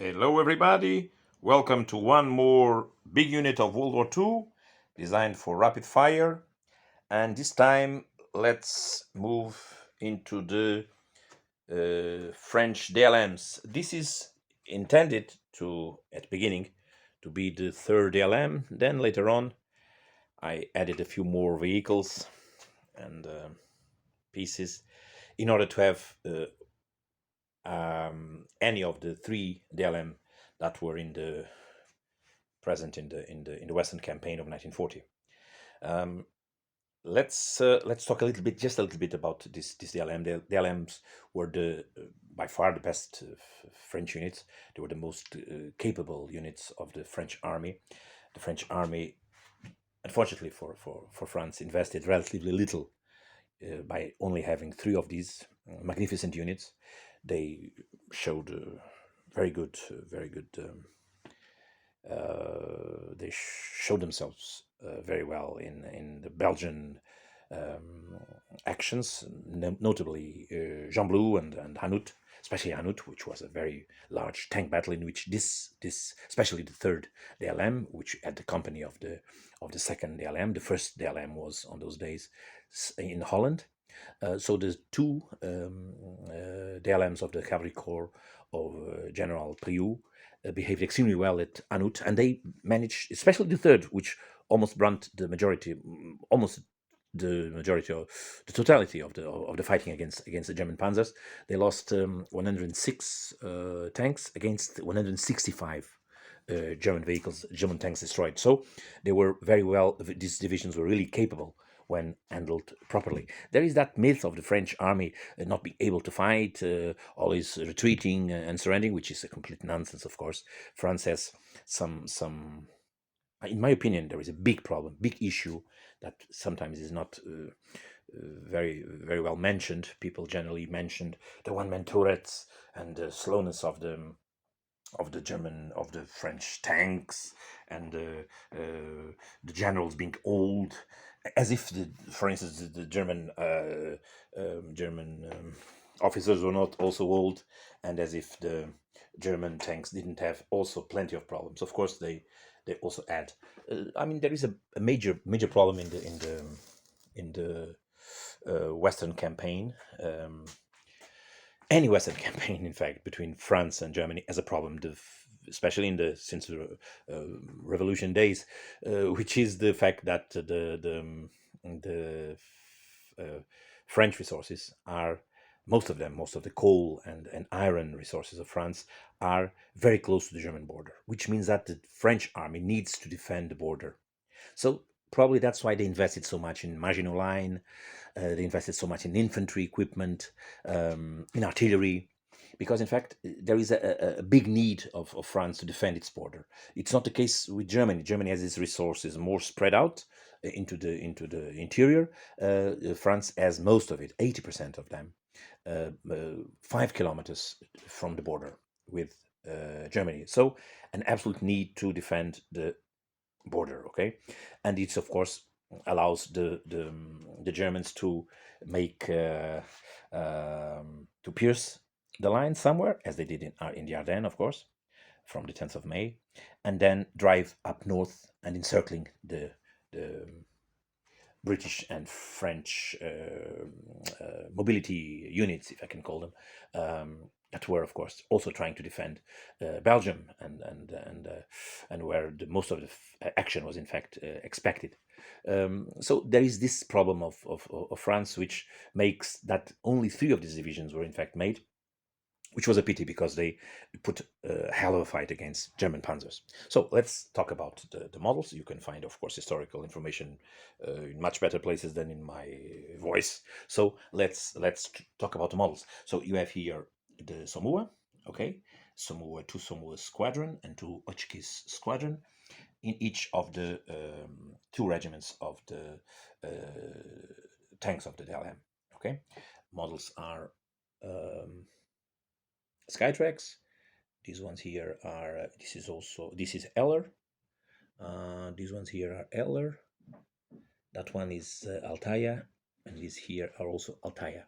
Hello everybody, welcome to one more big unit of World War II designed for rapid fire, and this time let's move into the French DLMs. This is intended to, at the beginning, to be the third DLM, then later on I added a few more vehicles and pieces in order to have any of the three DLM that were present in the Western campaign of 1940. Let's talk just a little bit about this DLM. The DLMs were by far the best French units. They were the most capable units of the French army. The French army, unfortunately for France, invested relatively little by only having three of these magnificent units. They showed very good. They showed themselves very well in the Belgian actions, notably Jean Blou and Hanout, especially Hanout, which was a very large tank battle in which this especially the third DLM, which had the company of the second DLM. The first DLM was on those days in Holland. So the two DLMs of the Cavlary Corps of General Priou behaved extremely well at Hanout, and they managed, especially the third, which almost brought the majority, almost the majority of the totality of the fighting against the German panzers. They lost 106 tanks against 165 German tanks destroyed. So they were very well. These divisions were really capable when handled properly. There is that myth of the French army not being able to fight, always retreating and surrendering, which is a complete nonsense. Of course, France has some. In my opinion, there is a big problem, big issue that sometimes is not very well mentioned. People generally mentioned the one-man turrets and the slowness of the French tanks, and the generals being old, as if for instance, the German officers were not also old, and as if the German tanks didn't have also plenty of problems. Of course, they also add. I mean, there is a major problem in the Western campaign. Any Western campaign, in fact, between France and Germany as a problem, especially since the Revolution days, which is the fact that the French resources are, most of the coal and iron resources of France are very close to the German border, which means that the French army needs to defend the border. So probably that's why they invested so much in Maginot Line. They invested so much in infantry equipment, in artillery, because in fact there is a big need of France to defend its border. It's not the case with Germany. Germany has its resources more spread out into the interior. France has most of it, 80% of them, 5 kilometers from the border with Germany. So an absolute need to defend the border. Okay, and it's of course allows the Germans to make to pierce the line somewhere, as they did in the Ardennes, of course, from the 10th of May, and then drive up north and encircling the British and French mobility units, if I can call them, that were, of course, also trying to defend Belgium, and where most of the action was, in fact, expected. So there is this problem of France, which makes that only 3 of these divisions were, in fact, made, which was a pity because they put a hell of a fight against German panzers. So let's talk about the models. You can find, of course, historical information in much better places than in my voice. So let's talk about the models. So you have here the Saumur, okay, Saumur, 2 Saumur squadron and 2 Hotchkiss squadron in each of the 2 regiments of the tanks of the DLM. Okay, models are Skytrex. These ones here are, this is Eller. These ones here are Eller. That one is Altaya, and these here are also Altaya.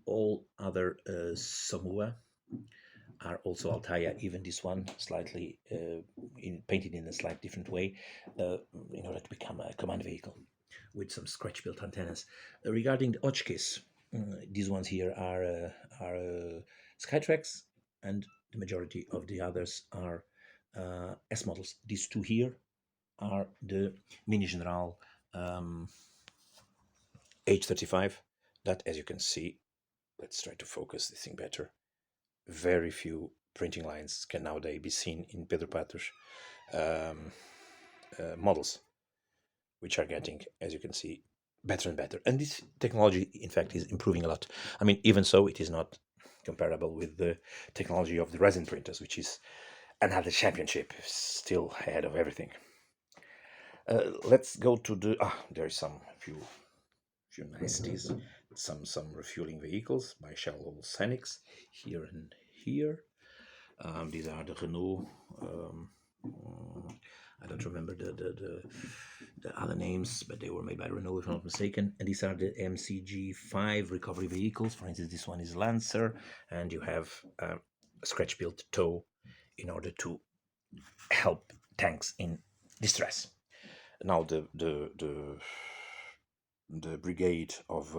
All other Saumur are also Altaya, even this one slightly painted in a slightly different way in order to become a command vehicle with some scratch-built antennas. Regarding the Hotchkiss, these ones here are Skytrex, and the majority of the others are S models. These two here are the Minigeneral H35 that, as you can see, let's try to focus this thing better. Very few printing lines can nowadays be seen in Pedro Patos models, which are getting, as you can see, better and better. And this technology, in fact, is improving a lot. I mean, even so, it is not comparable with the technology of the resin printers, which is another championship, still ahead of everything. Let's go to the there is some few niceties, some refueling vehicles by Shellhole Scenics here and here. These are the Renault. I don't remember the other names, but they were made by Renault, if I'm not mistaken. And these are the MCG5 recovery vehicles. For instance, this one is Lancer, and you have a scratch-built tow in order to help tanks in distress. Now the brigade of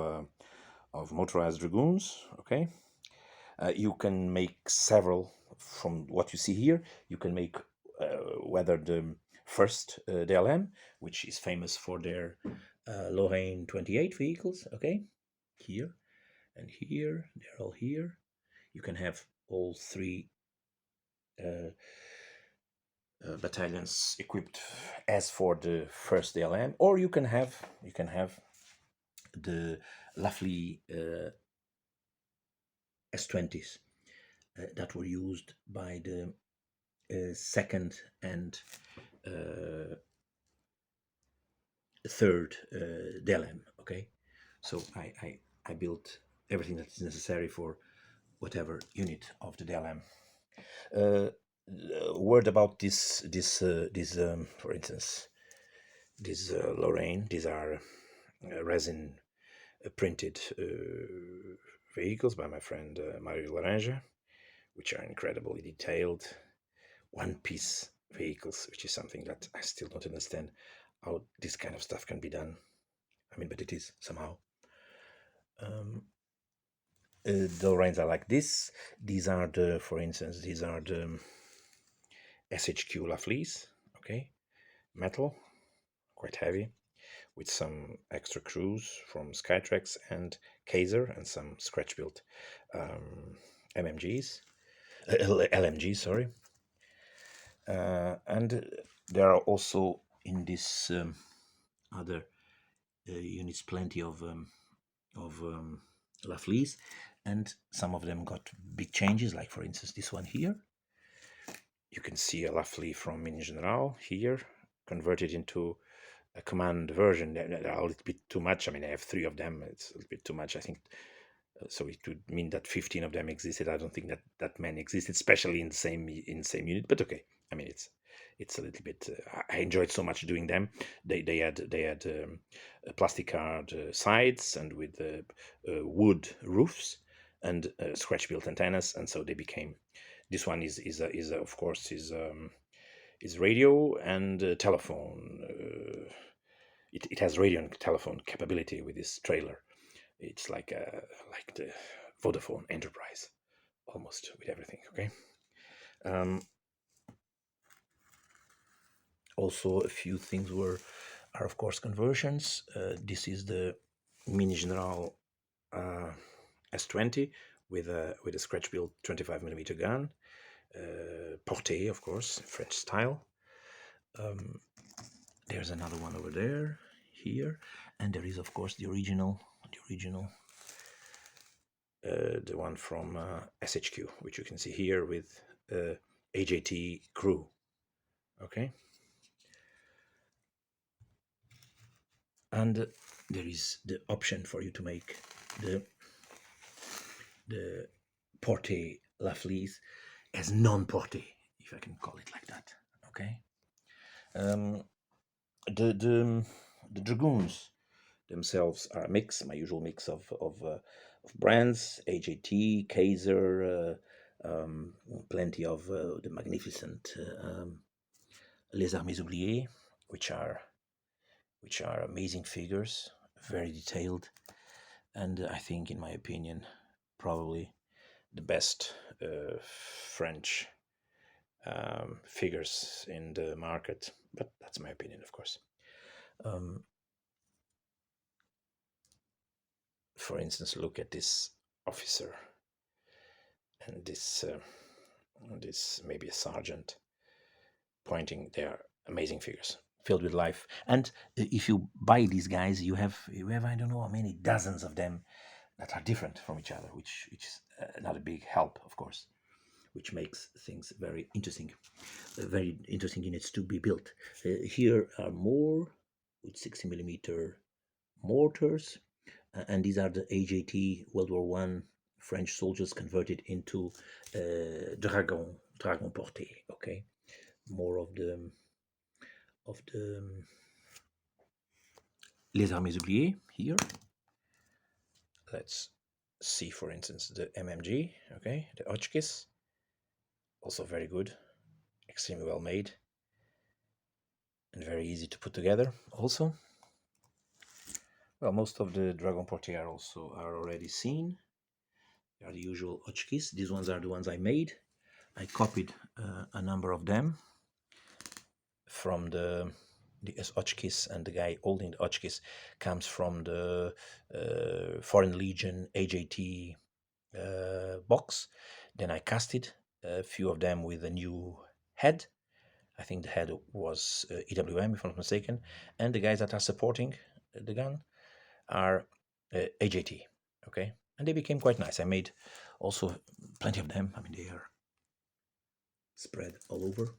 motorized dragoons. Okay, you can make several from what you see here. You can make whether the first DLM, which is famous for their Lorraine 28 vehicles. Okay, here and here, they're all here. You can have all three battalions equipped as for the first DLM, or you can have the lovely S20s that were used by the second and third DLM. Okay, so I built everything that is necessary for whatever unit of the DLM. Word about this for instance, this Lorraine. These are resin printed vehicles by my friend Mário Laranja, which are incredibly detailed, one-piece vehicles, which is something that I still don't understand how this kind of stuff can be done. I mean, but it is somehow. The Lorraines are like this. These are the, for instance, these are the SHQ Lafleys, okay, metal, quite heavy, with some extra crews from Skytrex and Kaiser, and some scratch-built MMGs, LMGs, sorry. And there are also in this other units plenty of Lafleys, and some of them got big changes, like for instance this one here. You can see a Lafley from Minigeneral here, converted into a command version. They're a little bit too much. I mean, I have 3 of them. It's a little bit too much, I think. So it would mean that 15 of them existed. I don't think that many existed, especially in the same unit. But okay, I mean, it's a little bit. I enjoyed so much doing them. They had plastic card sides and with wood roofs and scratch built antennas, and so they became. This one is of course is radio and telephone. It has radio and telephone capability with this trailer. It's like the Vodafone Enterprise, almost with everything. Okay. Also, a few things are of course conversions. This is the Minigeneral S20 with a scratch built 25mm gun, portée, of course, French style. There's another one over there, here, and there is of course the original, the one from SHQ, which you can see here with AJT crew. Okay, and there is the option for you to make the portée Lafleys as non-portée, if I can call it like that. Okay. The dragoons themselves are a mix, my usual mix of brands: AJT, Kaiser, plenty of the magnificent Les Armées Oubliés, which are amazing figures, very detailed, and I think, in my opinion, probably the best French figures in the market, but that's my opinion, of course. For instance, look at this officer and this maybe a sergeant pointing. They are amazing figures, filled with life. And if you buy these guys, you have I don't know how many dozens of them that are different from each other, which is another big help, of course, which makes things very interesting units to be built. Here are more with 60mm mortars, and these are the AJT World War I French soldiers converted into dragon porté. Okay, more of the Les Armées Oubliées here. Let's see, for instance, the MMG. Okay, the Hotchkiss, also very good, extremely well made, and very easy to put together. Also, well, most of the dragon porté are already seen. They are the usual Hotchkiss. These ones are the ones I made. I copied a number of them from the Hotchkiss, and the guy holding the Hotchkiss comes from the Foreign Legion AJT box. Then I casted a few of them with a new head. I think the head was EWM, if I'm not mistaken, and the guys that are supporting the gun are AJT. Okay, and they became quite nice. I made also plenty of them. I mean, they are spread all over,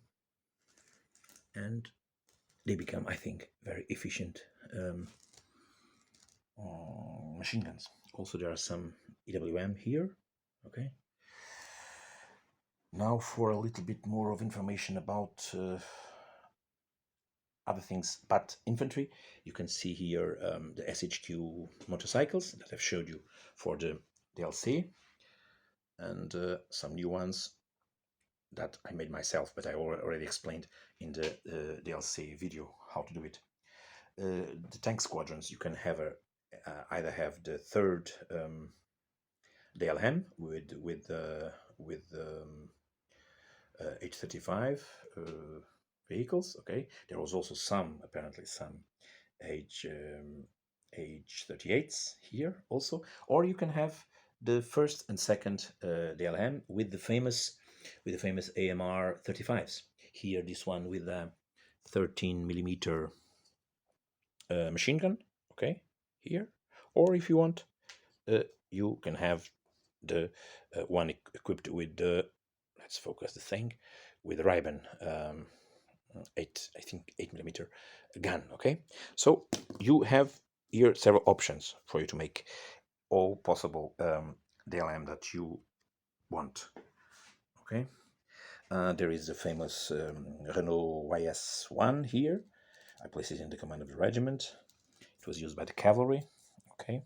and they become, I think, very efficient machine guns. Also, there are some EWM here. Okay. Now for a little bit more of information about other things but infantry. You can see here the SHQ motorcycles that I've showed you for the DLC, and some new ones that I made myself, but I already explained in the DLC video how to do it. The tank squadrons, you can have either have the third DLM with 835 vehicles. Okay, there was also apparently some H38s here also, or you can have the first and second DLM with the famous AMR 35s. Here, this one with a 13mm machine gun. Okay, here, or if you want, you can have the one equipped with the, let's focus the thing, with the Riben 8mm gun. Okay, so you have here several options for you to make all possible DLM that you want. Okay, there is the famous Renault YS1 here. I place it in the command of the regiment. It was used by the cavalry. Okay,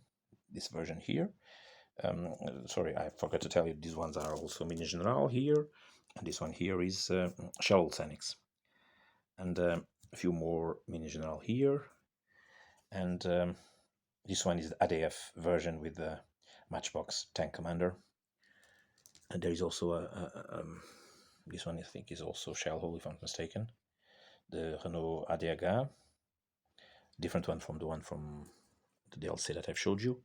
this version here. Sorry, I forgot to tell you, these ones are also Minigeneral here, and this one here is Shellhole Scenics, and a few more Minigeneral here, and this one is the ADF version with the Matchbox Tank Commander, and there is also this one I think is also Shellhole, if I'm not mistaken, the Renault Adiaga, different one from the one from the DLC that I've showed you.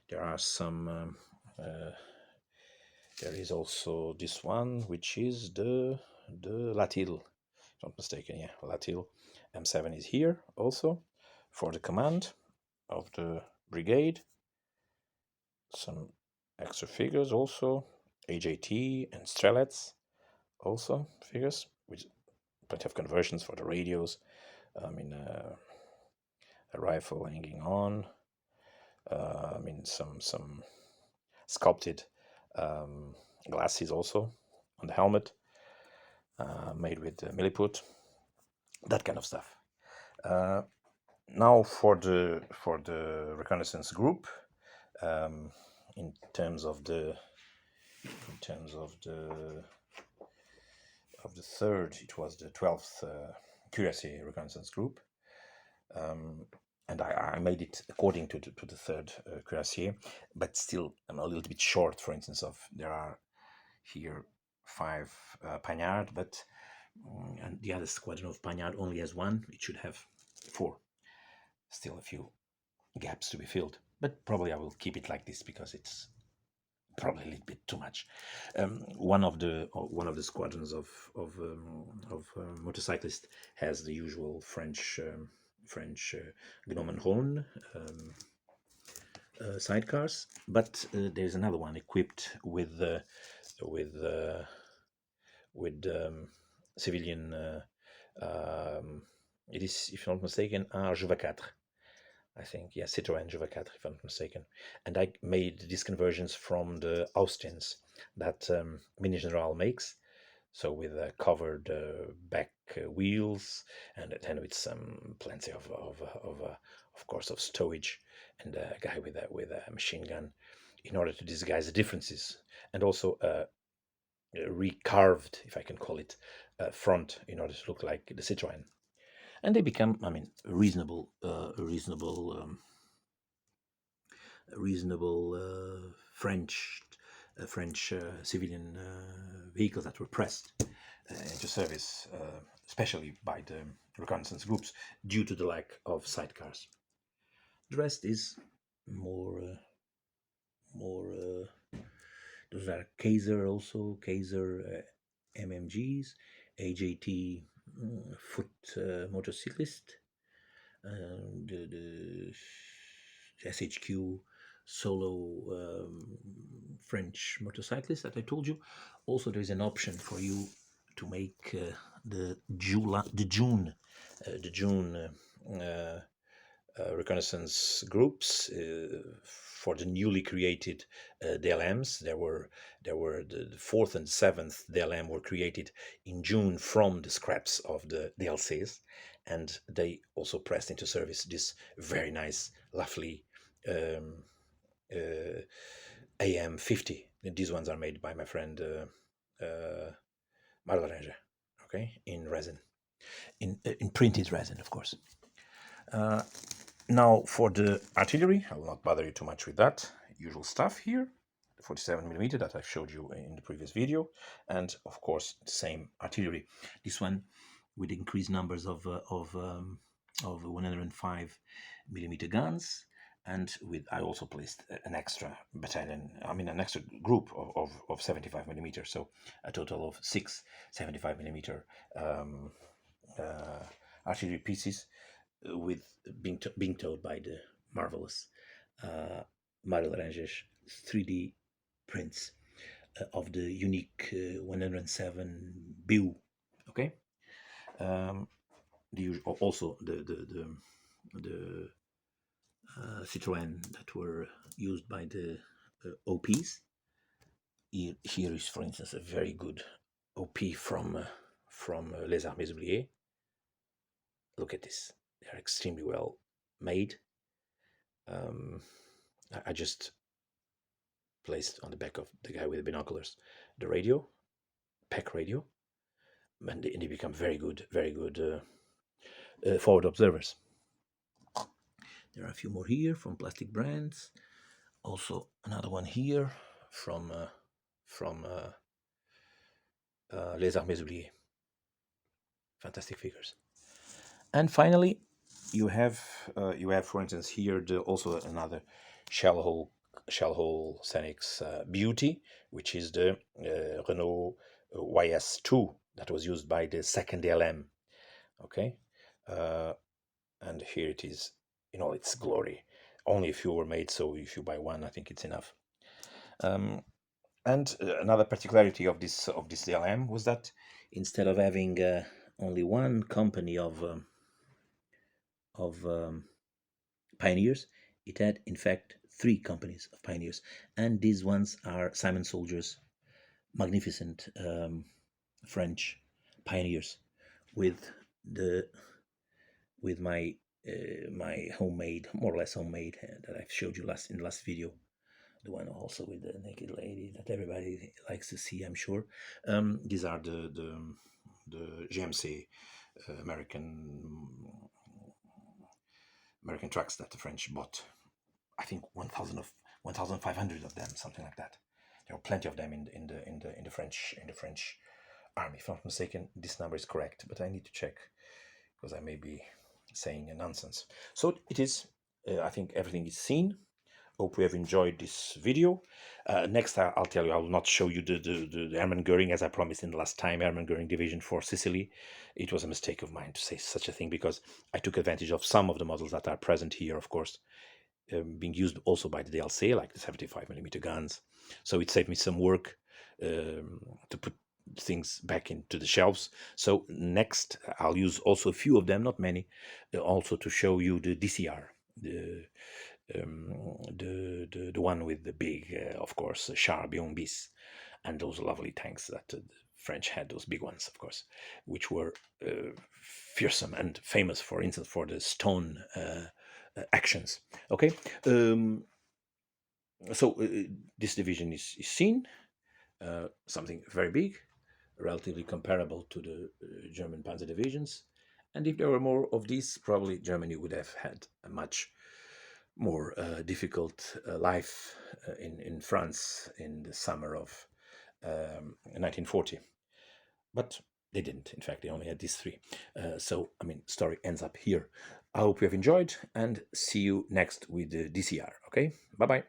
There are some there is also this one, which is the Latil, if I'm not mistaken. Yeah, Latil M7 is here also for the command of the brigade. Some extra figures also, AJT and Strelets also figures, with plenty of conversions for the radios. I mean, a rifle hanging on. I mean, some sculpted glasses also on the helmet, made with milliput, that kind of stuff. Now for the Reconnaissance group, in terms of the terms of the third, it was the 12th Cuirassier Reconnaissance Group. And I made it according to the third Cuirassier, but still I'm a little bit short. For instance, there are here 5 Pagnard, but and the other squadron of Pagnard only has 1. It should have 4. Still a few gaps to be filled, but probably I will keep it like this because it's probably a little bit too much. One of the squadrons of motorcyclists has the usual French Gnome and Rhône sidecars, but there's another one equipped with civilian. It is, if I'm not mistaken, a Juvaquatre. I think, yeah, Citroën Juvaquatre, if I'm not mistaken. And I made these conversions from the Austrians that Minigeneral makes. So with covered back wheels, and then with some plenty of course of stowage, and a guy with a machine gun, in order to disguise the differences, and also recarved, if I can call it, front in order to look like the Citroën. And they become, I mean, reasonable French civilian vehicles that were pressed into service, especially by the reconnaissance groups, due to the lack of sidecars. The rest is more. Those are Kaiser also, Kaiser MMGs, AJT foot motorcyclist, the SHQ solo French motorcyclist that I told you. Also, there's an option for you to make the June reconnaissance groups for the newly created DLMs. There were the 4th and 7th DLM were created in June from the scraps of the DLCs, and they also pressed into service this very nice, lovely AM50. These ones are made by my friend Mário Laranja, okay, in resin, in printed resin, of course. Now for the artillery, I will not bother you too much with that. Usual stuff here, the 47mm that I've showed you in the previous video, and of course the same artillery. This one with increased numbers of 105mm guns, and I also placed an extra battalion, an extra group of 75mm, so a total of 6 75mm artillery pieces, with being towed by the marvelous Mário Laranja's 3D prints of the unique 107 BU. Okay, also the Citroën that were used by the OPs. Here is, for instance, a very good OP from Les Armées Oubliés. Look at this. They're extremely well made. I just placed on the back of the guy with the binoculars the radio, pack radio, and they become very good forward observers. There are a few more here from plastic brands. Also another one here from Les Armées Oubliés. Fantastic figures. And finally, you have, for instance, here also another Shellhole Scenics Beauty, which is the Renault YS2 that was used by the second DLM. Okay, and here it is in all its glory. Only a few were made, so if you buy one, I think it's enough. And another particularity of this DLM was that instead of having only one company of pioneers, it had in fact 3 companies of pioneers, and these ones are Simon Soldiers, magnificent French pioneers, with my homemade, more or less homemade, that I've showed you in the last video, the one also with the naked lady that everybody likes to see, I'm sure. These are the GMC American trucks that the French bought. I think 1,500 of them, something like that. There are plenty of them in the French army. If I'm not mistaken, this number is correct, but I need to check because I may be saying a nonsense. So it is. I think everything is seen. Hope you have enjoyed this video. Next, I'll tell you, I will not show you the Hermann Goering as I promised in the last time, Hermann Goering Division for Sicily. It was a mistake of mine to say such a thing because I took advantage of some of the models that are present here, of course, being used also by the DLC, like the 75mm guns. So it saved me some work to put things back into the shelves. So next, I'll use also a few of them, not many, also to show you the DCR, the one with the big, of course, char bis, and those lovely tanks that the French had, those big ones, of course, which were fearsome and famous, for instance, for the stone actions. Okay, so this division is seen, something very big, relatively comparable to the German panzer divisions. And if there were more of these, probably Germany would have had a much more difficult life in France in the summer of 1940. But they didn't. In fact, they only had these three. So, I mean, story ends up here. I hope you have enjoyed and see you next with the DCR. Okay, bye bye.